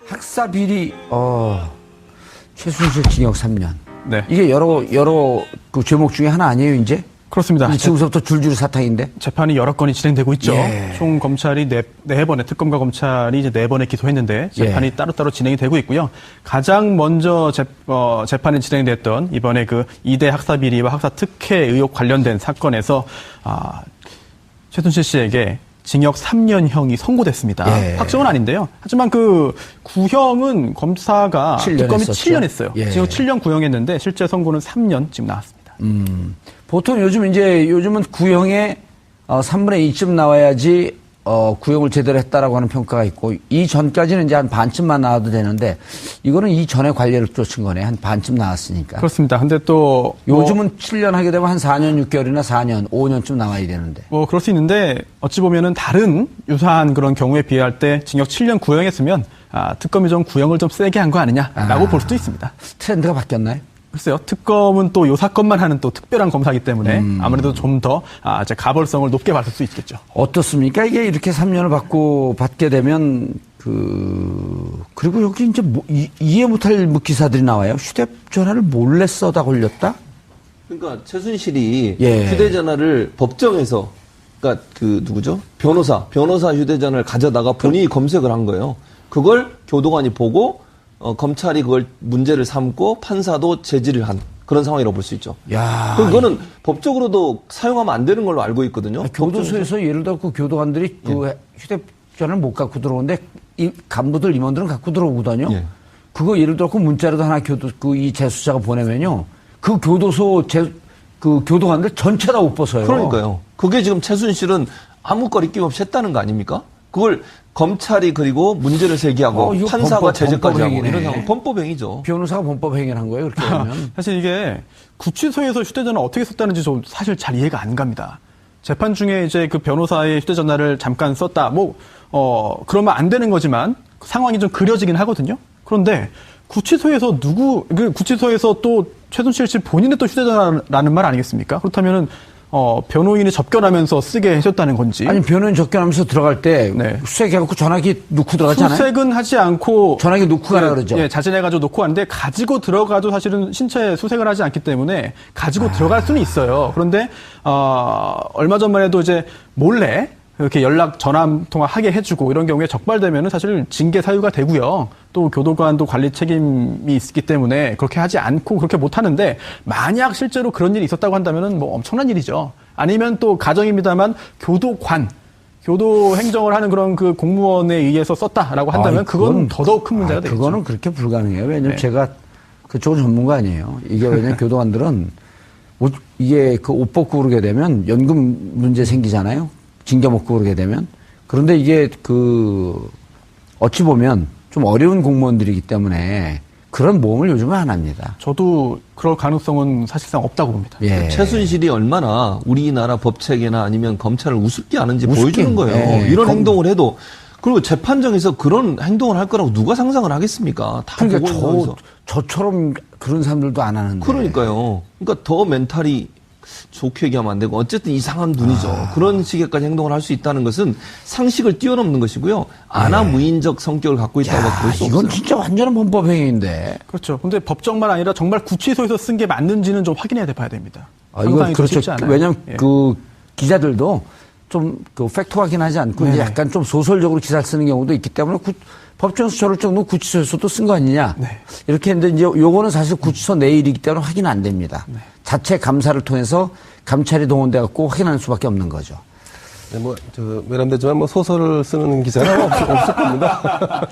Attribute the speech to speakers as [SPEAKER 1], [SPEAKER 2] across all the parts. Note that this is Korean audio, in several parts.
[SPEAKER 1] 학사 비리, 최순실 징역 3년.
[SPEAKER 2] 네.
[SPEAKER 1] 이게 여러 그 죄목 중에 하나 아니에요, 이제?
[SPEAKER 2] 그렇습니다.
[SPEAKER 1] 지금부터 줄줄이 사탕인데?
[SPEAKER 2] 재판이 여러 건이 진행되고 있죠.
[SPEAKER 1] 예.
[SPEAKER 2] 총 검찰이 네 번의 특검과 검찰이 이제 4번에 기소했는데 재판이 따로따로 진행이 되고 있고요. 가장 먼저 재판이 진행됐던 이번에 그 2대 학사 비리와 학사 특혜 의혹 관련된 사건에서 최순실 씨에게 징역 3년형이 선고됐습니다.
[SPEAKER 1] 예.
[SPEAKER 2] 확정은 아닌데요. 하지만 그 구형은 검사가
[SPEAKER 1] 7년
[SPEAKER 2] 특검이
[SPEAKER 1] 했었죠.
[SPEAKER 2] 7년 했어요.
[SPEAKER 1] 예.
[SPEAKER 2] 징역 7년 구형했는데 실제 선고는 3년 지금 나왔습니다.
[SPEAKER 1] 보통 요즘은 구형의 3분의 2쯤 나와야지 구형을 제대로 했다라고 하는 평가가 있고, 이 전까지는 이제 한 반쯤만 나와도 되는데, 이거는 이 전에 관례를 쫓은 거네. 한 반쯤 나왔으니까.
[SPEAKER 2] 그렇습니다. 근데 또
[SPEAKER 1] 요즘은 7년 하게 되면 한 4년 6개월이나 4년, 5년쯤 나와야 되는데.
[SPEAKER 2] 그럴 수 있는데 어찌 보면은 다른 유사한 그런 경우에 비할 때 징역 7년 구형했으면 특검이 좀 구형을 좀 세게 한 거 아니냐라고 볼 수도 있습니다.
[SPEAKER 1] 트렌드가 바뀌었나요?
[SPEAKER 2] 글쎄요, 특검은 또 요 사건만 하는 또 특별한 검사이기 때문에 아무래도 좀 더 가벌성을 높게 받을 수 있겠죠.
[SPEAKER 1] 어떻습니까? 이게 이렇게 3년을 받게 되면 그리고 여기 이제 이해 못할 기사들이 나와요. 휴대전화를 몰래 써다 걸렸다?
[SPEAKER 3] 그러니까 최순실이
[SPEAKER 1] 예.
[SPEAKER 3] 휴대전화를 법정에서, 그러니까 누구죠? 변호사 휴대전화를 가져다가 본인이 검색을 한 거예요. 그걸 교도관이 보고 검찰이 그걸 문제를 삼고 판사도 제지를 한 그런 상황이라고 볼 수 있죠.
[SPEAKER 1] 야,
[SPEAKER 3] 그럼 그거는 법적으로도 사용하면 안 되는 걸로 알고 있거든요.
[SPEAKER 1] 교도소에서 예를 들어 그 교도관들이 그 휴대전화를 못 갖고 들어오는데 이 간부들 임원들은 갖고 들어오거든요.
[SPEAKER 3] 예.
[SPEAKER 1] 그거 예를 들어 그 문자라도 하나 이 재수자가 보내면요, 그 교도소 그 교도관들 전체 다 못 벗어요.
[SPEAKER 3] 그러니까요. 그게 지금 최순실은 아무 거리낌 없이 했다는 거 아닙니까? 그걸 검찰이 그리고 문제를 제기하고
[SPEAKER 1] 이거
[SPEAKER 3] 판사가 제재까지 하고
[SPEAKER 1] 범법행위네.
[SPEAKER 3] 이런 상황 범법행위죠.
[SPEAKER 1] 변호사가 범법 행위를 한 거예요, 그렇게 하면.
[SPEAKER 2] 사실 이게 구치소에서 휴대전화 어떻게 썼다는지 좀 사실 잘 이해가 안 갑니다. 재판 중에 이제 그 변호사의 휴대전화를 잠깐 썼다. 그러면 안 되는 거지만 상황이 좀 그려지긴 하거든요. 그런데 구치소에서 구치소에서 또 최순실 씨 본인의 또 휴대전화라는 말 아니겠습니까? 그렇다면은 변호인이 접견하면서 쓰게 해줬다는 건지.
[SPEAKER 1] 아니, 변호인 접견하면서 들어갈 때
[SPEAKER 2] 네.
[SPEAKER 1] 수색해갖고 전화기 놓고 들어가잖아요.
[SPEAKER 2] 수색은 하지 않고
[SPEAKER 1] 전화기 놓고 가라 그러죠.
[SPEAKER 2] 예, 자진해가지고 놓고 왔는데 가지고 들어가도 사실은 신체 수색을 하지 않기 때문에 가지고 들어갈 수는 있어요. 그런데 얼마 전만 해도 이제 몰래 이렇게 전화 통화하게 해주고 이런 경우에 적발되면은 사실 징계 사유가 되고요. 또 교도관도 관리 책임이 있기 때문에 그렇게 하지 않고 그렇게 못 하는데, 만약 실제로 그런 일이 있었다고 한다면은 엄청난 일이죠. 아니면 또 가정입니다만 교도 행정을 하는 그런 그 공무원에 의해서 썼다라고 한다면 그건 더더욱 큰 문제가 되겠죠.
[SPEAKER 1] 그거는 그렇게 불가능해요. 왜냐면
[SPEAKER 2] 네.
[SPEAKER 1] 제가 그쪽은 전문가 아니에요. 이게 왜냐면 교도관들은 이게 그 옷 벗고 그러게 되면 연금 문제 생기잖아요. 징계 먹고 그러게 되면. 그런데 이게 어찌 보면 좀 어려운 공무원들이기 때문에 그런 모험을 요즘은 안 합니다.
[SPEAKER 2] 저도 그럴 가능성은 사실상 없다고 봅니다.
[SPEAKER 1] 예.
[SPEAKER 3] 최순실이 얼마나 우리나라 법체계나 아니면 검찰을 우습게 아는지
[SPEAKER 1] 우습게,
[SPEAKER 3] 보여주는 거예요.
[SPEAKER 1] 예.
[SPEAKER 3] 이런 행동을 해도. 그리고 재판정에서 그런 행동을 할 거라고 누가 상상을 하겠습니까? 다
[SPEAKER 1] 그러니까
[SPEAKER 3] 보고 있는 거죠.
[SPEAKER 1] 저처럼 그런 사람들도 안 하는데.
[SPEAKER 3] 그러니까요. 그러니까 더 멘탈이 좋게 얘기하면 안 되고 어쨌든 이상한 눈이죠. 그런 식의까지 행동을 할 수 있다는 것은 상식을 뛰어넘는 것이고요. 아나무인적 성격을 갖고 있다고 볼 수 없어요.
[SPEAKER 1] 이건 진짜 완전한 범법 행위인데.
[SPEAKER 2] 그렇죠. 근데 법정만 아니라 정말 구치소에서 쓴 게 맞는지는 좀 확인해야 봐야 됩니다.
[SPEAKER 1] 이건
[SPEAKER 2] 상상이 좀
[SPEAKER 1] 그렇죠.
[SPEAKER 2] 쉽지 않아요.
[SPEAKER 1] 왜냐하면
[SPEAKER 2] 예.
[SPEAKER 1] 그 기자들도 좀 팩트 확인하지 않고 이제 약간 좀 소설적으로 기사를 쓰는 경우도 있기 때문에 법정에서 저럴 정도 구치소에서도 쓴 거 아니냐.
[SPEAKER 2] 네.
[SPEAKER 1] 이렇게 했는데 이제 요거는 사실 구치소 내 일이기 때문에 확인 안 됩니다.
[SPEAKER 2] 네.
[SPEAKER 1] 자체 감사를 통해서 감찰이 동원돼 갖고 확인하는 수밖에 없는 거죠.
[SPEAKER 4] 네, 외람되지만 소설을 쓰는 기자는 없을 겁니다.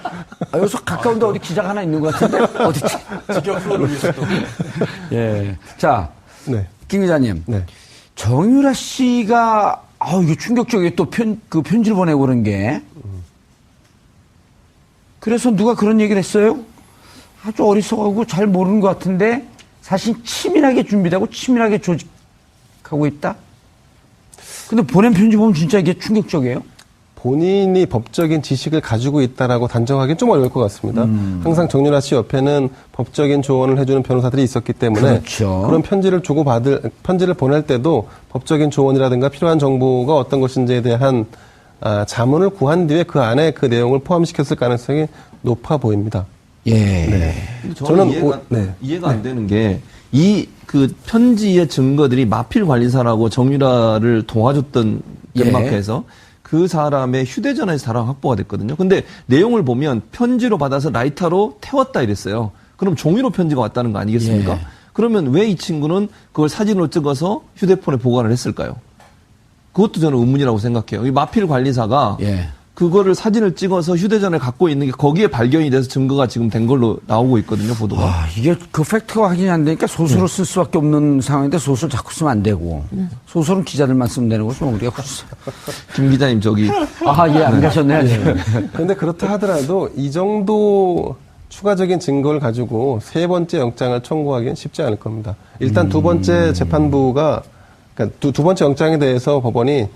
[SPEAKER 1] 여기서 가까운데 어디 기자가 하나 있는 것 같은데 어디지?
[SPEAKER 2] 직역서를 위해서 또.
[SPEAKER 1] 예. 자,
[SPEAKER 4] 네.
[SPEAKER 1] 김 기자님.
[SPEAKER 4] 네.
[SPEAKER 1] 정유라 씨가 이게 충격적이에요. 또 편지를 보내고 그런 게. 그래서 누가 그런 얘기를 했어요? 아주 어리석하고 잘 모르는 것 같은데 사실 치밀하게 준비되고 치밀하게 조직하고 있다? 근데 보낸 편지 보면 진짜 이게 충격적이에요?
[SPEAKER 4] 본인이 법적인 지식을 가지고 있다라고 단정하기는 좀 어려울 것 같습니다. 항상 정유라 씨 옆에는 법적인 조언을 해주는 변호사들이 있었기 때문에
[SPEAKER 1] 그렇죠.
[SPEAKER 4] 그런 편지를 보낼 때도 법적인 조언이라든가 필요한 정보가 어떤 것인지에 대한 자문을 구한 뒤에 그 안에 그 내용을 포함시켰을 가능성이 높아 보입니다.
[SPEAKER 1] 예.
[SPEAKER 4] 네.
[SPEAKER 3] 저는 이해가 안 되는 게 이 그 편지의 증거들이 마필 관리사라고 정유라를 도와줬던 덴마크에서 그 사람의 휴대전화에서 다량 확보가 됐거든요. 근데 내용을 보면 편지로 받아서 라이터로 태웠다 이랬어요. 그럼 종이로 편지가 왔다는 거 아니겠습니까? 그러면 왜 이 친구는 그걸 사진으로 찍어서 휴대폰에 보관을 했을까요? 그것도 저는 의문이라고 생각해요. 이 마필 관리사가 그거를 사진을 찍어서 휴대전화에 갖고 있는 게 거기에 발견이 돼서 증거가 지금 된 걸로 나오고 있거든요, 보도가.
[SPEAKER 1] 이게 그 팩트가 확인이 안 되니까 소설을 쓸 수밖에 없는 상황인데 소설 자꾸 쓰면 안 되고 소설은 기자들만 쓰면 되는 거죠. 우리가
[SPEAKER 3] 김 기자님 저기
[SPEAKER 1] 안 가셨네요.
[SPEAKER 4] 그런데 그렇다 하더라도 이 정도 추가적인 증거를 가지고 세 번째 영장을 청구하기는 쉽지 않을 겁니다. 일단 두 번째 재판부가 그러니까 두 번째 영장에 대해서 법원이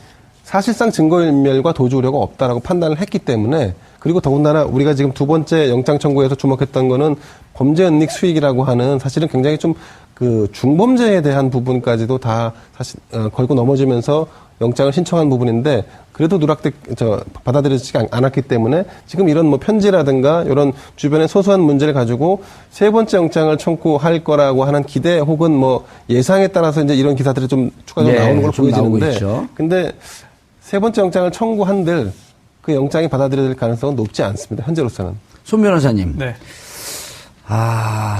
[SPEAKER 4] 사실상 증거인멸과 도주 우려가 없다라고 판단을 했기 때문에 그리고 더군다나 우리가 지금 두 번째 영장 청구에서 주목했던 거는 범죄 은닉 수익이라고 하는 사실은 굉장히 좀 그 중범죄에 대한 부분까지도 다 사실 걸고 넘어지면서 영장을 신청한 부분인데 그래도 받아들여지지 않았기 때문에 지금 이런 뭐 편지라든가 이런 주변의 소소한 문제를 가지고 세 번째 영장을 청구할 거라고 하는 기대 혹은 뭐 예상에 따라서 이제 이런 기사들이 좀 추가적으로 나오는 걸로 보여지는데 근데 세 번째 영장을 청구한들 그 영장이 받아들여질 가능성은 높지 않습니다. 현재로서는.
[SPEAKER 1] 손 변호사님.
[SPEAKER 2] 네.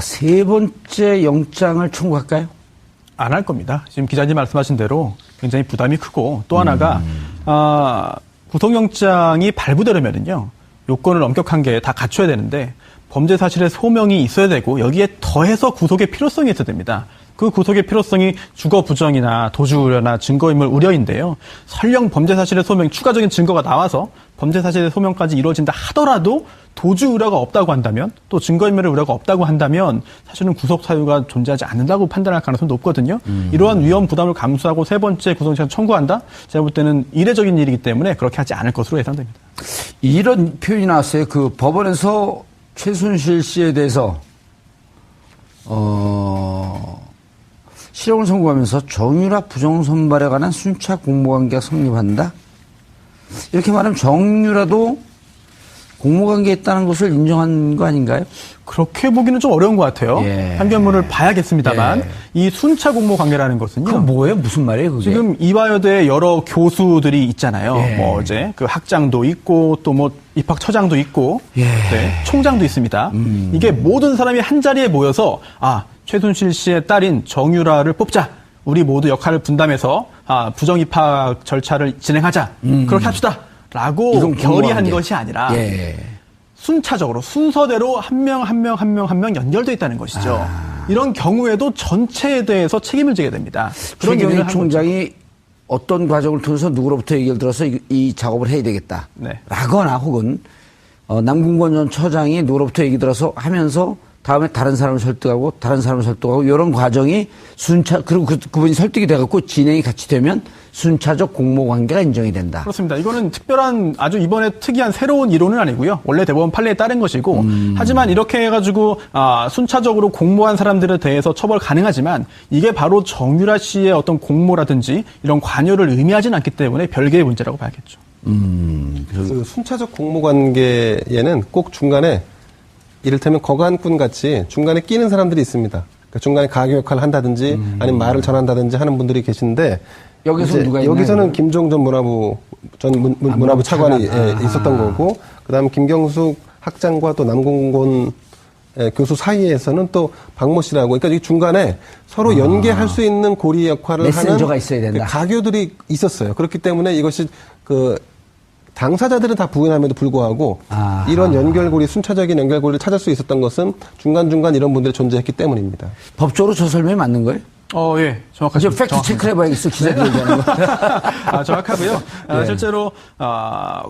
[SPEAKER 1] 세 번째 영장을 청구할까요?
[SPEAKER 2] 안 할 겁니다. 지금 기자님 말씀하신 대로 굉장히 부담이 크고 또 하나가 구속영장이 발부되려면은요 요건을 엄격한 게 다 갖춰야 되는데 범죄 사실의 소명이 있어야 되고 여기에 더해서 구속의 필요성이 있어야 됩니다. 그 구속의 필요성이 주거 부정이나 도주 우려나 증거인멸 우려인데요. 설령 범죄 사실의 소명, 추가적인 증거가 나와서 범죄 사실의 소명까지 이루어진다 하더라도 도주 우려가 없다고 한다면 또 증거인멸의 우려가 없다고 한다면 사실은 구속 사유가 존재하지 않는다고 판단할 가능성이 높거든요. 이러한 위험 부담을 감수하고 세 번째 구속영장 청구한다? 제가 볼 때는 이례적인 일이기 때문에 그렇게 하지 않을 것으로 예상됩니다.
[SPEAKER 1] 이런 표현이 나왔어요. 그 법원에서 최순실 씨에 대해서 실형을 선고하면서 정유라 부정선발에 관한 순차 공모관계가 성립한다? 이렇게 말하면 정유라도 공모관계에 있다는 것을 인정한 거 아닌가요?
[SPEAKER 2] 그렇게 보기는 좀 어려운 것 같아요. 판결문을 봐야겠습니다만 이 순차 공모관계라는 것은요.
[SPEAKER 1] 그건 뭐예요? 무슨 말이에요? 그게?
[SPEAKER 2] 지금 이화여대 여러 교수들이 있잖아요. 뭐 이제 그 학장도 있고 또 뭐 입학처장도 있고 총장도 있습니다. 이게 모든 사람이 한 자리에 모여서 최순실 씨의 딸인 정유라를 뽑자. 우리 모두 역할을 분담해서 부정 입학 절차를 진행하자. 그렇게 합시다. 라고 결의한 것이 아니라 순차적으로 순서대로 한 명 연결돼 있다는 것이죠. 이런 경우에도 전체에 대해서 책임을 지게 됩니다. 그런
[SPEAKER 1] 최경희 총장이 어떤 과정을 통해서 누구로부터 얘기를 들어서 이 작업을 해야 되겠다. 라거나 혹은 남궁건 전 처장이 누구로부터 얘기 들어서 하면서 다음에 다른 사람을 설득하고 이런 과정이 그리고 그분이 설득이 돼갖고 진행이 같이 되면 순차적 공모관계가 인정이 된다.
[SPEAKER 2] 그렇습니다. 이거는 특별한 아주 이번에 특이한 새로운 이론은 아니고요. 원래 대법원 판례에 따른 것이고 하지만 이렇게 해가지고 순차적으로 공모한 사람들에 대해서 처벌 가능하지만 이게 바로 정유라 씨의 어떤 공모라든지 이런 관여를 의미하지는 않기 때문에 별개의 문제라고 봐야겠죠.
[SPEAKER 4] 그 순차적 공모관계에는 꼭 중간에 이를테면 거간꾼 같이 중간에 끼는 사람들이 있습니다. 그러니까 중간에 가교 역할을 한다든지 아니면 말을 전한다든지 하는 분들이 계신데
[SPEAKER 1] 여기서 누가 있나요?
[SPEAKER 4] 여기서는 김종 전 문화부 차관이 있었던 거고 그다음에 김경숙 학장과 또 남궁곤 교수 사이에서는 또 박모 씨라고 그러니까 이 중간에 서로 연계할 수 있는 고리 역할을
[SPEAKER 1] 메신저가
[SPEAKER 4] 하는
[SPEAKER 1] 있어야 된다.
[SPEAKER 4] 가교들이 있었어요. 그렇기 때문에 이것이 당사자들은 다 부인함에도 불구하고 이런 연결고리, 순차적인 연결고리를 찾을 수 있었던 것은 중간중간 이런 분들이 존재했기 때문입니다.
[SPEAKER 1] 법적으로 저 설명이 맞는 거예요?
[SPEAKER 2] 예, 정확하죠.
[SPEAKER 1] 이제 팩트 체크를 해봐야겠어, 기자들이 얘기하는 거.
[SPEAKER 2] 정확하고요. 실제로,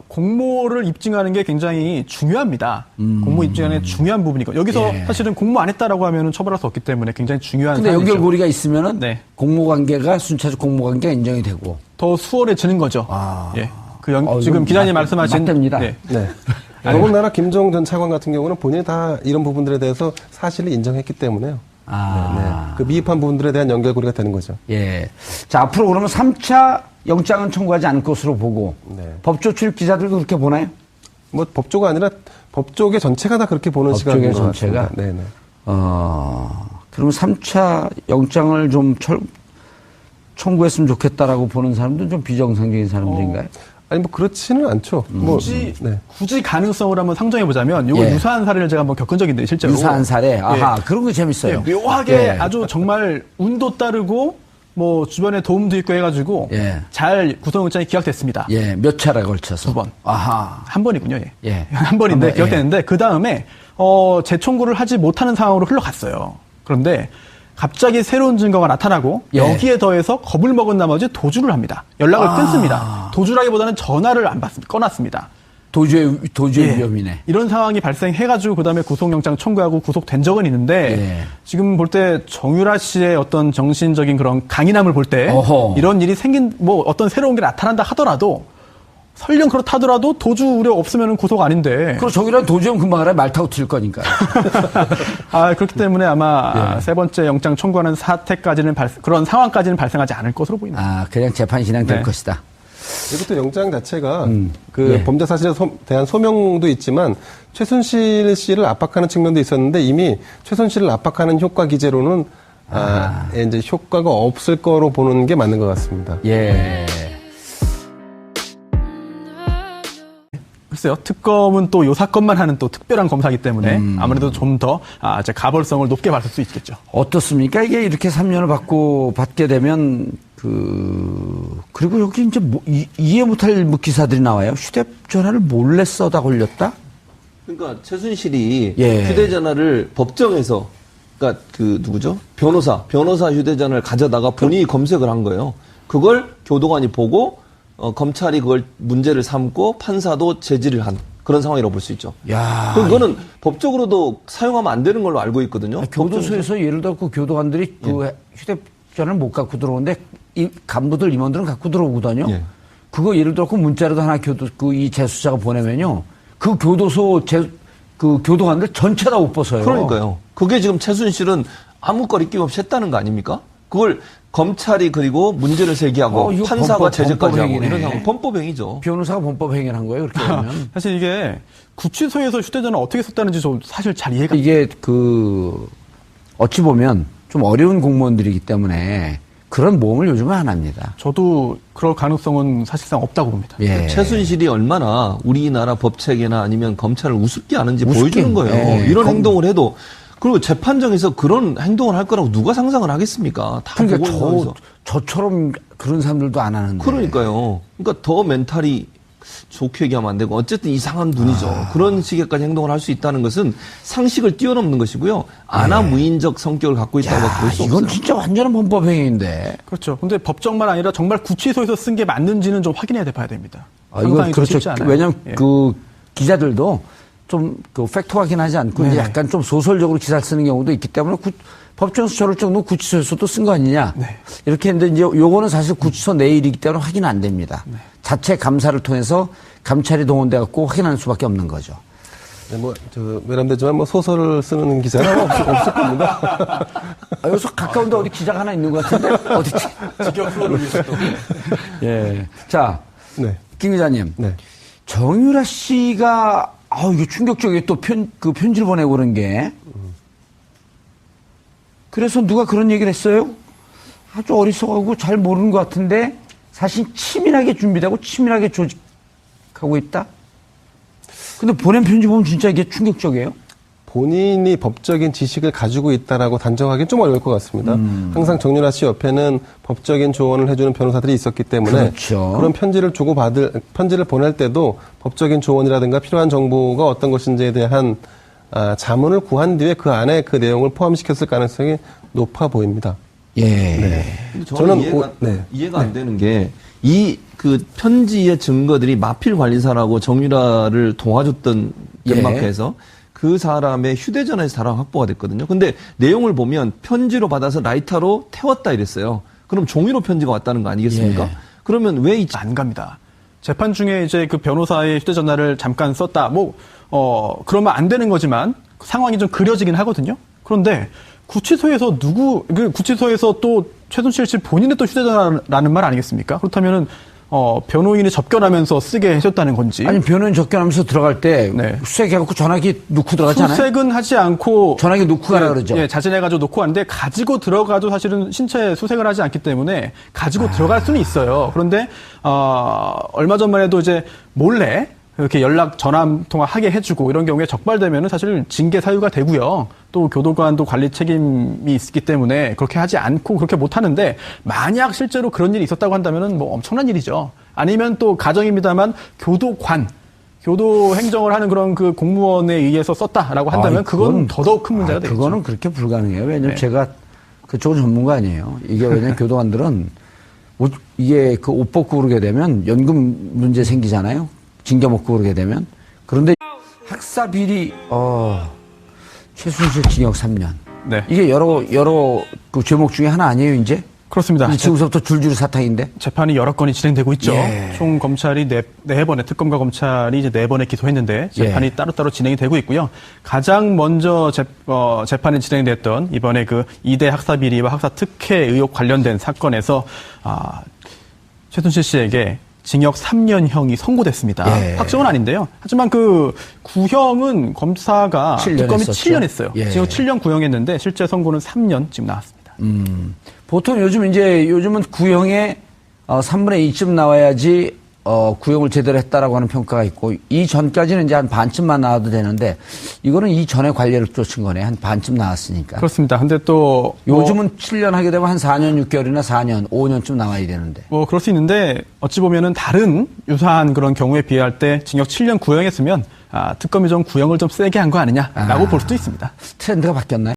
[SPEAKER 2] 공모를 입증하는 게 굉장히 중요합니다. 공모 입증하는 게 중요한 부분이고. 여기서 사실은 공모 안 했다라고 하면 처벌할 수 없기 때문에 굉장히 중요한
[SPEAKER 1] 근데
[SPEAKER 2] 사안이죠.
[SPEAKER 1] 연결고리가 있으면은 공모관계가 순차적 공모관계가 인정이 되고.
[SPEAKER 2] 더 수월해지는 거죠. 지금 기자님 말씀하신.
[SPEAKER 1] 맞답니다.
[SPEAKER 4] 더군다나 김종 전 차관 같은 경우는 본인이 다 이런 부분들에 대해서 사실을 인정했기 때문에요.
[SPEAKER 1] 아.
[SPEAKER 4] 그 미흡한 부분들에 대한 연결고리가 되는 거죠.
[SPEAKER 1] 예. 자, 앞으로 그러면 3차 영장은 청구하지 않을 것으로 보고
[SPEAKER 4] 네.
[SPEAKER 1] 법조 출입 기자들도 그렇게 보나요?
[SPEAKER 4] 뭐 법조가 아니라 법조계 전체가 다 그렇게 보는
[SPEAKER 1] 법조계
[SPEAKER 4] 시각인 것
[SPEAKER 1] 전체가?
[SPEAKER 4] 같습니다. 네네.
[SPEAKER 1] 그러면 3차 영장을 좀 청구했으면 좋겠다라고 보는 사람들은 좀 비정상적인 사람들인가요?
[SPEAKER 4] 아니 뭐 그렇지는 않죠. 뭐
[SPEAKER 2] 굳이 가능성을 한번 상정해 보자면 요거
[SPEAKER 1] 예.
[SPEAKER 2] 유사한 사례를 제가 한번 겪은 적이 있는데 실제로
[SPEAKER 1] 유사한 사례. 아하, 그런 거 재밌어요.
[SPEAKER 2] 예, 묘하게
[SPEAKER 1] 예.
[SPEAKER 2] 아주 정말 운도 따르고 뭐 주변에 도움도 있고 해가지고
[SPEAKER 1] 예.
[SPEAKER 2] 잘 구속영장이 기각됐습니다.
[SPEAKER 1] 예, 몇 차례 걸쳐서.
[SPEAKER 2] 2번.
[SPEAKER 1] 아하.
[SPEAKER 2] 한 번이군요. 예.
[SPEAKER 1] 예.
[SPEAKER 2] 한 번인데
[SPEAKER 1] 한 번,
[SPEAKER 2] 기각됐는데 그 다음에 재청구를 하지 못하는 상황으로 흘러갔어요. 그런데 갑자기 새로운 증거가 나타나고
[SPEAKER 1] 예.
[SPEAKER 2] 여기에 더해서 겁을 먹은 나머지 도주를 합니다. 연락을 끊습니다. 도주라기보다는 전화를 안 받습니다. 꺼놨습니다.
[SPEAKER 1] 도주의
[SPEAKER 2] 예.
[SPEAKER 1] 위험이네.
[SPEAKER 2] 이런 상황이 발생해가지고 그다음에 구속영장 청구하고 구속된 적은 있는데
[SPEAKER 1] 예.
[SPEAKER 2] 지금 볼 때 정유라 씨의 어떤 정신적인 그런 강인함을 볼 때
[SPEAKER 1] 어허.
[SPEAKER 2] 이런 일이 생긴 뭐 어떤 새로운 게 나타난다 하더라도 설령 그렇다더라도 도주 우려 없으면 구속 아닌데
[SPEAKER 1] 그럼 저기랑 도주하면 금방 알아요. 말 타고 튈 거니까.
[SPEAKER 2] 그렇기 때문에 아마
[SPEAKER 1] 예.
[SPEAKER 2] 세 번째 영장 청구하는 사태까지는 그런 상황까지는 발생하지 않을 것으로 보입니다.
[SPEAKER 1] 그냥 재판 진행될
[SPEAKER 2] 네.
[SPEAKER 1] 것이다.
[SPEAKER 4] 이것도 영장 자체가 그
[SPEAKER 1] 예.
[SPEAKER 4] 범죄 사실에 대한 소명도 있지만 최순실 씨를 압박하는 측면도 있었는데 이미 최순실을 압박하는 효과 기제로는 이제 효과가 없을 거로 보는 게 맞는 것 같습니다.
[SPEAKER 1] 예.
[SPEAKER 2] 글쎄요, 특검은 또 요 사건만 하는 또 특별한 검사이기 때문에 아무래도 좀 더 가벌성을 높게 받을 수 있겠죠.
[SPEAKER 1] 어떻습니까? 이게 이렇게 3년을 받게 되면 그리고 여기 이제 이해 못할 기사들이 나와요. 휴대전화를 몰래 써다 걸렸다?
[SPEAKER 3] 그러니까 최순실이
[SPEAKER 1] 예.
[SPEAKER 3] 휴대전화를 법정에서 그러니까 그 누구죠? 변호사 휴대전화를 가져다가 본인이 검색을 한 거예요. 그걸 교도관이 보고 검찰이 그걸 문제를 삼고 판사도 제지를 한 그런 상황이라고 볼 수 있죠.
[SPEAKER 1] 야.
[SPEAKER 3] 그거는 법적으로도 사용하면 안 되는 걸로 알고 있거든요.
[SPEAKER 1] 교도소에서 예를 들어 그 교도관들이 그 휴대전화를 못 갖고 들어오는데 이 간부들 임원들은 갖고 들어오거든요.
[SPEAKER 3] 예.
[SPEAKER 1] 그거 예를 들어 그 문자라도 하나 이 재수자가 보내면요. 그 교도소 그 교도관들 전체 다 못 벗어요.
[SPEAKER 3] 그러니까요. 그게 지금 최순실은 아무 거리낌 없이 했다는 거 아닙니까? 그걸 검찰이 그리고 문제를 제기하고
[SPEAKER 1] 이거
[SPEAKER 3] 판사가 제재까지 하고
[SPEAKER 1] 범법행위네.
[SPEAKER 3] 이런 상황 범법행위죠.
[SPEAKER 1] 변호사가 범법 행위를 한 거예요. 그렇게 하면.
[SPEAKER 2] 사실 이게 구치소에서 휴대전화 어떻게 썼다는지 저 사실 잘 이해가
[SPEAKER 1] 이게 어찌 보면 좀 어려운 공무원들이기 때문에 그런 모험을 요즘은 안 합니다.
[SPEAKER 2] 저도 그럴 가능성은 사실상 없다고 봅니다.
[SPEAKER 1] 예.
[SPEAKER 3] 최순실이 얼마나 우리나라 법체계나 아니면 검찰을 우습게 아는지
[SPEAKER 1] 우습게,
[SPEAKER 3] 보여주는 거예요.
[SPEAKER 1] 예.
[SPEAKER 3] 이런 행동을 해도 그리고 재판정에서 그런 행동을 할 거라고 누가 상상을 하겠습니까? 다 보고 있는 상황에서.
[SPEAKER 1] 저처럼 그런 사람들도 안 하는데.
[SPEAKER 3] 그러니까요. 그러니까 더 멘탈이 좋게 얘기하면 안 되고 어쨌든 이상한 분이죠. 그런 식의까지 행동을 할 수 있다는 것은 상식을 뛰어넘는 것이고요. 아나무인적 성격을 갖고 있다고 볼 수
[SPEAKER 1] 이건
[SPEAKER 3] 없어요.
[SPEAKER 1] 진짜 완전한 범법 행위인데.
[SPEAKER 2] 그렇죠. 근데 법정만 아니라 정말 구치소에서 쓴 게 맞는지는 좀 확인해야 봐야 됩니다.
[SPEAKER 1] 이건
[SPEAKER 2] 상상이 좀
[SPEAKER 1] 그렇죠.
[SPEAKER 2] 쉽지 않아요.
[SPEAKER 1] 왜냐하면
[SPEAKER 2] 예.
[SPEAKER 1] 그 기자들도 좀 팩트 확인하지 않고
[SPEAKER 2] 네.
[SPEAKER 1] 이제 약간 좀 소설적으로 기사를 쓰는 경우도 있기 때문에 법정에서 저럴 정도 구치소에서도 쓴 거 아니냐.
[SPEAKER 2] 네.
[SPEAKER 1] 이렇게 했는데 이제 요거는 사실 구치소 내 일이기 때문에 확인 안 됩니다.
[SPEAKER 2] 네.
[SPEAKER 1] 자체 감사를 통해서 감찰이 동원돼 갖고 확인할 수밖에 없는 거죠.
[SPEAKER 4] 네, 외람되지만 소설을 쓰는 기자는 없을 겁니다.
[SPEAKER 1] 여기서 가까운데 어디 기자가 하나 있는 것 같은데 어디지?
[SPEAKER 2] 직격 프로를 위해서 또.
[SPEAKER 1] 예. 자,
[SPEAKER 4] 네.
[SPEAKER 1] 김 기자님.
[SPEAKER 4] 네.
[SPEAKER 1] 정유라 씨가 이게 충격적이에요. 또 편지를 보내고 그런 게. 그래서 누가 그런 얘기를 했어요? 아주 어리석하고 잘 모르는 것 같은데 사실 치밀하게 준비되고 치밀하게 조직하고 있다? 근데 보낸 편지 보면 진짜 이게 충격적이에요?
[SPEAKER 4] 본인이 법적인 지식을 가지고 있다라고 단정하기는 좀 어려울 것 같습니다. 항상 정유라 씨 옆에는 법적인 조언을 해주는 변호사들이 있었기 때문에
[SPEAKER 1] 그렇죠.
[SPEAKER 4] 그런 편지를 편지를 보낼 때도 법적인 조언이라든가 필요한 정보가 어떤 것인지에 대한 자문을 구한 뒤에 그 안에 그 내용을 포함시켰을 가능성이 높아 보입니다.
[SPEAKER 1] 예.
[SPEAKER 4] 네.
[SPEAKER 3] 저는
[SPEAKER 4] 저는
[SPEAKER 3] 이해가 안 되는 게 그 편지의 증거들이 마필 관리사라고 정유라를 도와줬던 덴마크에서 그 사람의 휴대전화에서 다량 확보가 됐거든요. 근데 내용을 보면 편지로 받아서 라이터로 태웠다 이랬어요. 그럼 종이로 편지가 왔다는 거 아니겠습니까?
[SPEAKER 1] 예.
[SPEAKER 3] 그러면 왜
[SPEAKER 2] 안 갑니다. 재판 중에 이제 그 변호사의 휴대전화를 잠깐 썼다. 그러면 안 되는 거지만 상황이 좀 그려지긴 하거든요. 그런데 구치소에서 구치소에서 또 최순실 씨 본인의 또 휴대전화라는 말 아니겠습니까? 그렇다면은 변호인이 접견하면서 쓰게 하셨다는 건지.
[SPEAKER 1] 아니, 변호인 접견하면서 들어갈 때
[SPEAKER 2] 네.
[SPEAKER 1] 수색해갖고 전화기 놓고 들어가잖아요.
[SPEAKER 2] 수색은 하지 않고
[SPEAKER 1] 전화기 놓고 가라 그러죠.
[SPEAKER 2] 예, 자진해가지고 놓고 왔는데 가지고 들어가도 사실은 신체 수색을 하지 않기 때문에 가지고 들어갈 수는 있어요. 그런데 얼마 전만 해도 이제 몰래 이렇게 연락 전화 통화하게 해주고 이런 경우에 적발되면은 사실 징계 사유가 되고요. 또 교도관도 관리 책임이 있기 때문에 그렇게 하지 않고 그렇게 못 하는데 만약 실제로 그런 일이 있었다고 한다면은 뭐 엄청난 일이죠. 아니면 또 가정입니다만 교도 행정을 하는 그런 그 공무원에 의해서 썼다라고 한다면 그건 더더욱 큰 문제가 되겠죠.
[SPEAKER 1] 그거는 그렇게 불가능해요. 왜냐면
[SPEAKER 2] 네.
[SPEAKER 1] 제가 그쪽은 전문가 아니에요. 이게 왜냐면 교도관들은 이게 그 옷 벗고 그러게 되면 연금 문제 생기잖아요. 징계 먹고 그러게 되면. 그런데 학사 비리, 최순실 징역 3년.
[SPEAKER 2] 네.
[SPEAKER 1] 이게 여러 그 죄목 중에 하나 아니에요, 이제?
[SPEAKER 2] 그렇습니다.
[SPEAKER 1] 지금부터 줄줄이 사탕인데?
[SPEAKER 2] 재판이 여러 건이 진행되고 있죠.
[SPEAKER 1] 예.
[SPEAKER 2] 총 검찰이 네 번의 특검과 검찰이 이제 4번에 기소했는데 재판이
[SPEAKER 1] 예.
[SPEAKER 2] 따로따로 진행이 되고 있고요. 가장 먼저 재판이 진행됐던 이번에 그 2대 학사 비리와 학사 특혜 의혹 관련된 사건에서 최순실 씨에게 징역 3년형이 선고됐습니다.
[SPEAKER 1] 예.
[SPEAKER 2] 확정은 아닌데요. 하지만 그 구형은 검사가
[SPEAKER 1] 7년
[SPEAKER 2] 특검이
[SPEAKER 1] 했었죠.
[SPEAKER 2] 7년 했어요.
[SPEAKER 1] 예.
[SPEAKER 2] 징역 7년 구형했는데 실제 선고는 3년 지금 나왔습니다.
[SPEAKER 1] 보통 요즘은 구형의 3분의 2쯤 나와야지 구형을 제대로 했다라고 하는 평가가 있고, 이 전까지는 이제 한 반쯤만 나와도 되는데, 이거는 이 전에 관례를 쫓은 거네. 한 반쯤 나왔으니까.
[SPEAKER 2] 그렇습니다. 근데 또
[SPEAKER 1] 요즘은 7년 하게 되면 한 4년 6개월이나 4년, 5년쯤 나와야 되는데.
[SPEAKER 2] 뭐 그럴 수 있는데 어찌 보면은 다른 유사한 그런 경우에 비할 때 징역 7년 구형했으면 특검이 좀 구형을 좀 세게 한 거 아니냐라고 볼 수도 있습니다.
[SPEAKER 1] 트렌드가 바뀌었나요?